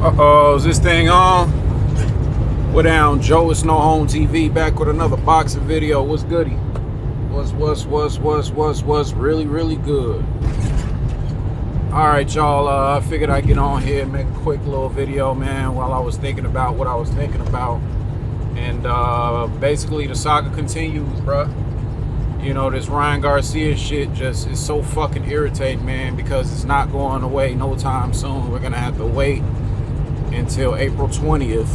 Uh-oh, is this thing on? What down, Joe? It's No Home TV back with another boxing video. What's goody? What's really, really good. Alright, y'all, I figured I'd get on here and make a quick little video, man, while I was thinking about what I was thinking about. And basically the saga continues, bruh. You know, this Ryan Garcia shit just is so fucking irritating, man, because it's not going away no time soon. We're gonna have to wait until April 20th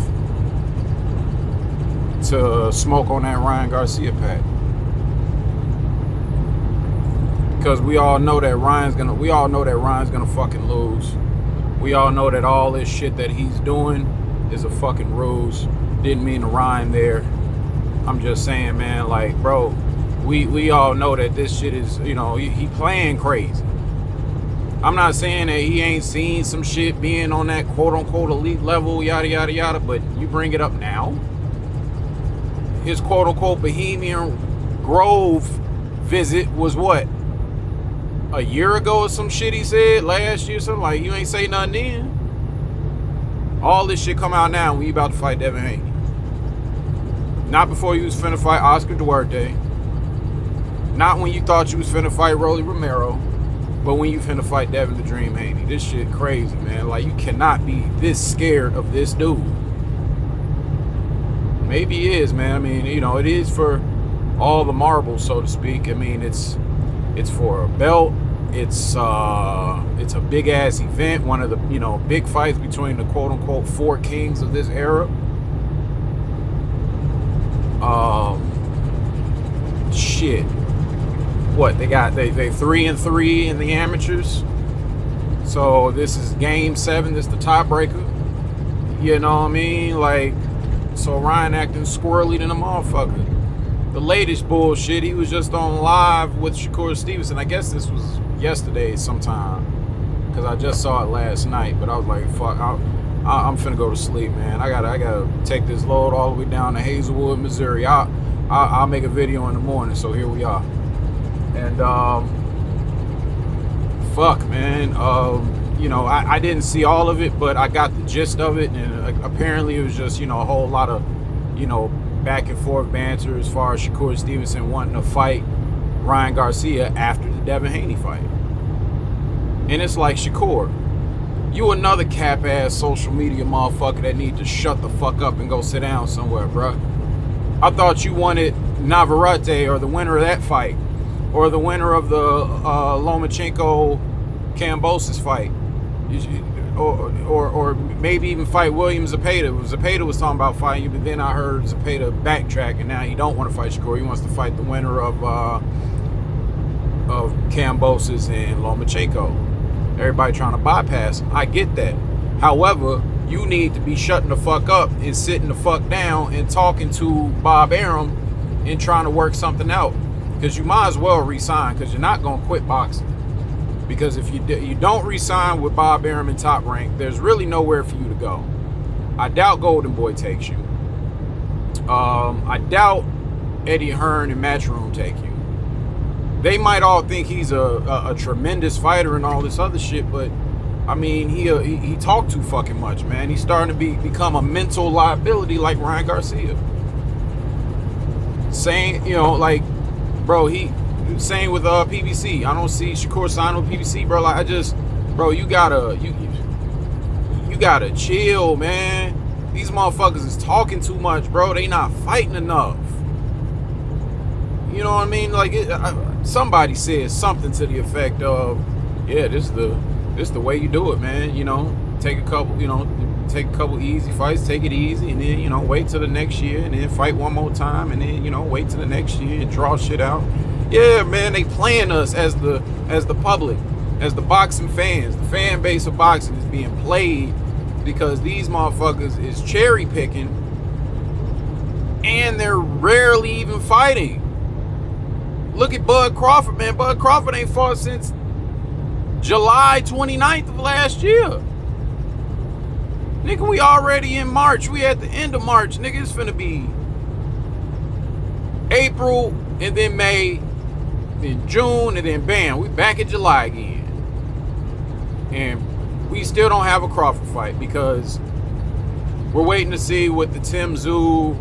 to smoke on that Ryan Garcia pack. Because we all know that Ryan's gonna fucking lose. We all know that all this shit that he's doing is a fucking ruse. Didn't mean to rhyme there. I'm just saying, man, like, bro, we all know that this shit is, you know, he playing crazy. I'm not saying that he ain't seen some shit being on that quote-unquote elite level, yada, yada, yada, but you bring it up now? His quote-unquote Bohemian Grove visit was what? A year ago or some shit he said? Last year, something like, you ain't say nothing then? All this shit come out now when you about to fight Devin Haney. Not before you was finna fight Oscar Duarte. Not when you thought you was finna fight Rolly Romero. But when you finna fight Devin the Dream Haney. This shit crazy, man. Like, you cannot be this scared of this dude. Maybe he is, man. I mean, you know, it is for all the marbles, so to speak. I mean, it's for a belt. It's a big ass event. One of the, you know, big fights between the quote unquote four kings of this era. Shit. What they 3-3 in the amateurs. So this is game 7. This is the tiebreaker. You know what I mean? Like, so Ryan acting squirrely than a motherfucker. The latest bullshit, he was just on live with Shakur Stevenson. I guess this was yesterday sometime, because I just saw it last night. But I was like, fuck, I'm finna go to sleep, man. I gotta take this load all the way down to Hazelwood, Missouri. I'll make a video in the morning. So here we are. And fuck, man. You know, I didn't see all of it, but I got the gist of it. And apparently it was just, you know, a whole lot of, you know, back and forth banter as far as Shakur Stevenson wanting to fight Ryan Garcia after the Devin Haney fight. And it's like, Shakur, you another cap-ass social media motherfucker that need to shut the fuck up and go sit down somewhere, bruh. I thought you wanted Navarrete, or the winner of that fight, or the winner of the Lomachenko-Kambosos fight, or maybe even fight William Zepeda. Zepeda was talking about fighting you, but then I heard Zepeda backtrack, and now he don't want to fight Shakur. He wants to fight the winner of Kambosos and Lomachenko. Everybody trying to bypass him. I get that. However, you need to be shutting the fuck up and sitting the fuck down and talking to Bob Arum and trying to work something out. Because you might as well resign, because you're not going to quit boxing. Because if you don't resign with Bob Arum in Top Rank, there's really nowhere for you to go. I doubt Golden Boy takes you. I doubt Eddie Hearn and Matchroom take you. They might all think he's a tremendous fighter and all this other shit, but I mean, he talked too fucking much, man. He's starting to become a mental liability like Ryan Garcia. Saying, you know, like, bro, same with PBC. I don't see Shakur signing with PBC, bro. Like, bro, you gotta chill, man. These motherfuckers is talking too much, bro. They not fighting enough. You know what I mean? Like, somebody said something to the effect of, yeah, this is the way you do it, man. You know, take a couple easy fights, take it easy, and then, you know, wait till the next year, and then fight one more time, and then, you know, wait till the next year and draw shit out. Yeah, man, they playing us as the public, as the boxing fans. The fan base of boxing is being played because these motherfuckers is cherry picking, and they're rarely even fighting. Look at Bud Crawford, man. Bud Crawford ain't fought since July 29th of last year. Nigga, we already in March. We at the end of March. Nigga, it's finna be April, and then May, then June, and then bam, we back in July again. And we still don't have a Crawford fight because we're waiting to see what the Tim Tszyu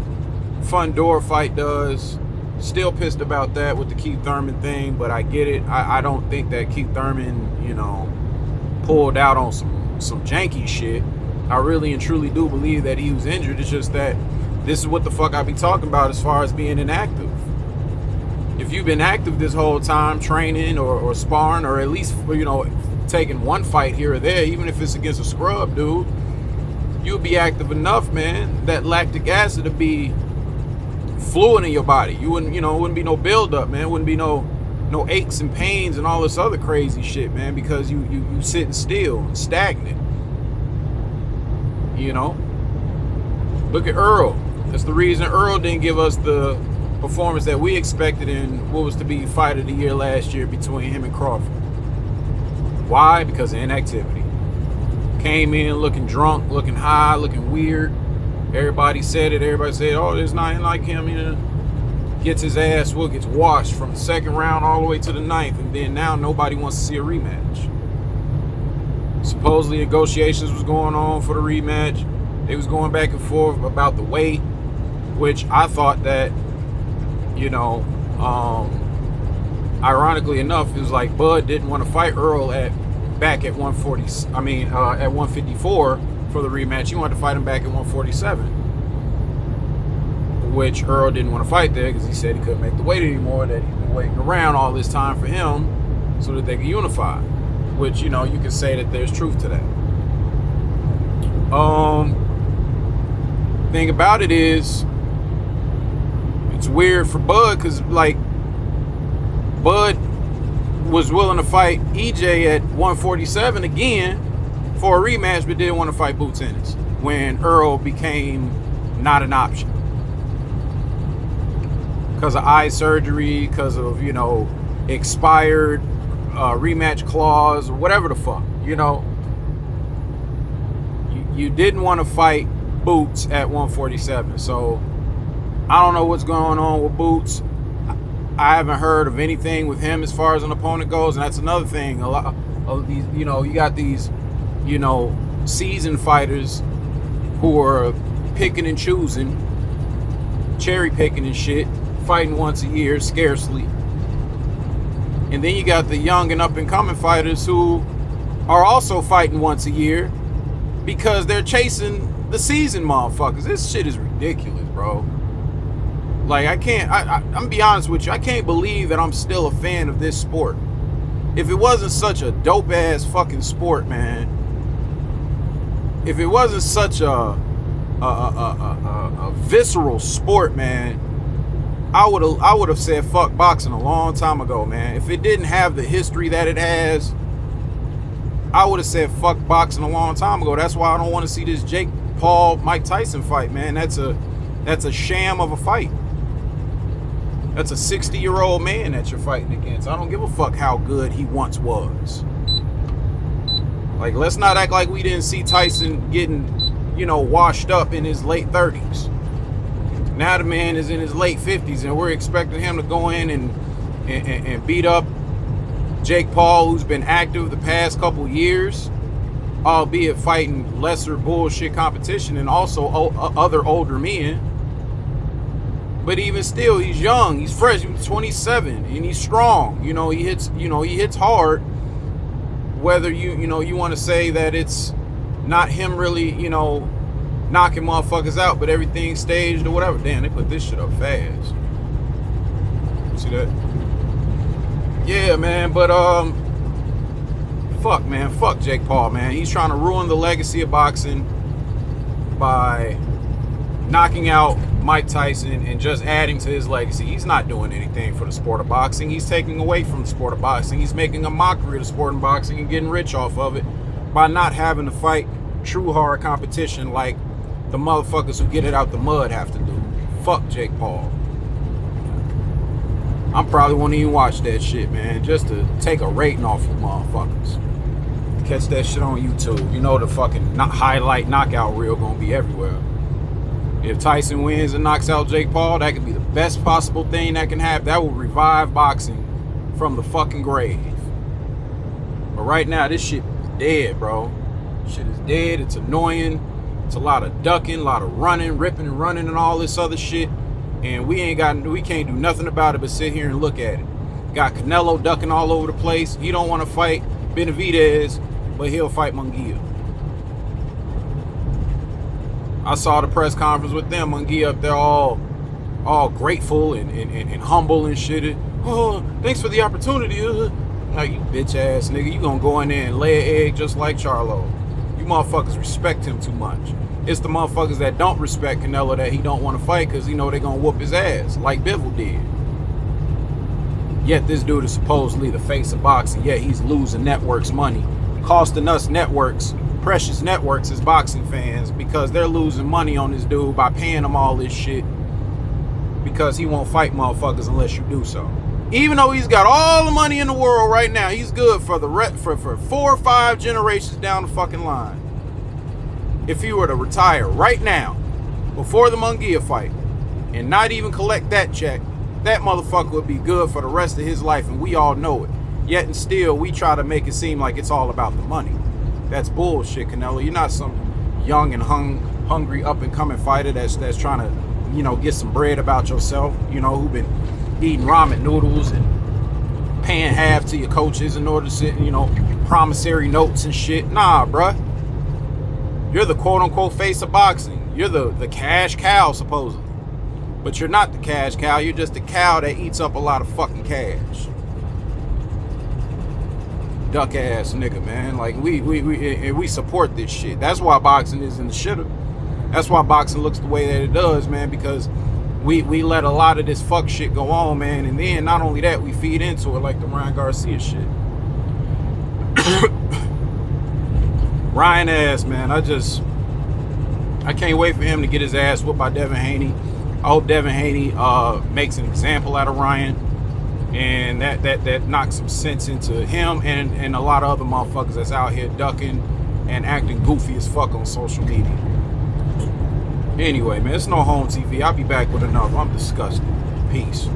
Fundora fight does. Still pissed about that with the Keith Thurman thing, but I get it. I don't think that Keith Thurman, you know, pulled out on some janky shit. I really and truly do believe that he was injured. It's just that this is what the fuck I be talking about as far as being inactive. If you've been active this whole time, training or sparring, or at least, you know, taking one fight here or there, even if it's against a scrub dude, you'll be active enough, man, that lactic acid to be fluid in your body. You wouldn't, you know, it wouldn't be no buildup, man. It wouldn't be no aches and pains and all this other crazy shit, man, because you sitting still and stagnant. You know? Look at Earl. That's the reason Earl didn't give us the performance that we expected in what was to be fight of the year last year between him and Crawford. Why? Because of inactivity. Came in looking drunk, looking high, looking weird. Everybody said it. Everybody said, oh, there's nothing like him. You know, gets his ass whooped, gets washed from the second round all the way to the ninth, and then now nobody wants to see a rematch. Supposedly negotiations was going on for the rematch. They was going back and forth about the weight, which I thought that, you know, ironically enough, it was like Bud didn't want to fight Earl back at 140. I mean, at 154 for the rematch. He wanted to fight him back at 147, which Earl didn't want to fight there because he said he couldn't make the weight anymore. That he'd been waiting around all this time for him so that they could unify. Which, you know, you can say that there's truth to that. Thing about it is, it's weird for Bud because, like, Bud was willing to fight EJ at 147 again for a rematch, but didn't want to fight Boots Ennis when Earl became not an option because of eye surgery, because of, you know, expired rematch clause or whatever the fuck, you know. You didn't want to fight Boots at 147, so I don't know what's going on with Boots. I haven't heard of anything with him as far as an opponent goes, and that's another thing. A lot of these, you know, you got these, you know, seasoned fighters who are picking and choosing, cherry picking and shit, fighting once a year, scarcely. And then you got the young and up and coming fighters who are also fighting once a year because they're chasing the seasoned motherfuckers. This shit is ridiculous, bro. Like, I'm gonna be honest with you, I can't believe that I'm still a fan of this sport. If it wasn't such a dope ass fucking sport, man, if it wasn't such a visceral sport, man, I would have said fuck boxing a long time ago, man. If it didn't have the history that it has, I would have said fuck boxing a long time ago. That's why I don't want to see this Jake Paul Mike Tyson fight, man. That's a sham of a fight. That's a 60-year-old man that you're fighting against. I don't give a fuck how good he once was. Like, let's not act like we didn't see Tyson getting, you know, washed up in his late 30s. Now the man is in his late 50s, and we're expecting him to go in and beat up Jake Paul, who's been active the past couple years, albeit fighting lesser bullshit competition and also other older men. But even still, he's young, he's fresh, he's 27, and he's strong. You know, he hits hard. Whether you want to say that it's not him really, you know, knocking motherfuckers out, but everything's staged or whatever. Damn, they put this shit up fast. See that? Yeah, man, but fuck, man, fuck Jake Paul, man. He's trying to ruin the legacy of boxing by knocking out Mike Tyson and just adding to his legacy. He's not doing anything for the sport of boxing. He's taking away from the sport of boxing. He's making a mockery of the sport of boxing and getting rich off of it by not having to fight true hard competition like the motherfuckers who get it out the mud have to do. Fuck Jake Paul. I probably won't even watch that shit, man, just to take a rating off of motherfuckers. Catch that shit on YouTube. You know the fucking highlight knockout reel gonna be everywhere. If Tyson wins and knocks out Jake Paul, that could be the best possible thing that can happen. That will revive boxing from the fucking grave. But right now, this shit is dead, bro. Shit is dead. It's annoying. It's a lot of ducking, a lot of running, ripping and running, and all this other shit. And we can't do nothing about it but sit here and look at it. Got Canelo ducking all over the place. He don't want to fight Benavidez, but he'll fight Munguia. I saw the press conference with them. Munguia up there all grateful and humble and shit. Oh, thanks for the opportunity. Like, you bitch ass nigga, you gonna go in there and lay an egg just like Charlo. You motherfuckers respect him too much. It's the motherfuckers that don't respect Canelo that he don't want to fight because he know they gonna whoop his ass, like Bivol did. Yet this dude is supposedly the face of boxing, yet he's losing networks money, costing us networks, precious networks as boxing fans, because they're losing money on this dude by paying him all this shit because he won't fight motherfuckers unless you do so. Even though he's got all the money in the world right now, he's good for for 4 or 5 generations down the fucking line. If he were to retire right now, before the Munguia fight, and not even collect that check, that motherfucker would be good for the rest of his life, and we all know it. Yet and still, we try to make it seem like it's all about the money. That's bullshit, Canelo. You're not some young and hungry up-and-coming fighter that's trying to, you know, get some bread about yourself, you know, who been eating ramen noodles and paying half to your coaches in order to sit, you know, promissory notes and shit. Nah, bruh. You're the quote-unquote face of boxing. You're the cash cow, supposedly. But you're not the cash cow. You're just the cow that eats up a lot of fucking cash. Duck ass nigga, man. Like, we support this shit. That's why boxing is in the shitter. That's why boxing looks the way that it does, man, because we let a lot of this fuck shit go on, man, and then not only that, we feed into it like the Ryan Garcia shit. Ryan ass, man, I can't wait for him to get his ass whooped by Devin Haney. I hope Devin Haney makes an example out of Ryan, and that knocks some sense into him and a lot of other motherfuckers that's out here ducking and acting goofy as fuck on social media. Anyway, man, it's no home TV. I'll be back with another. I'm disgusted. Peace.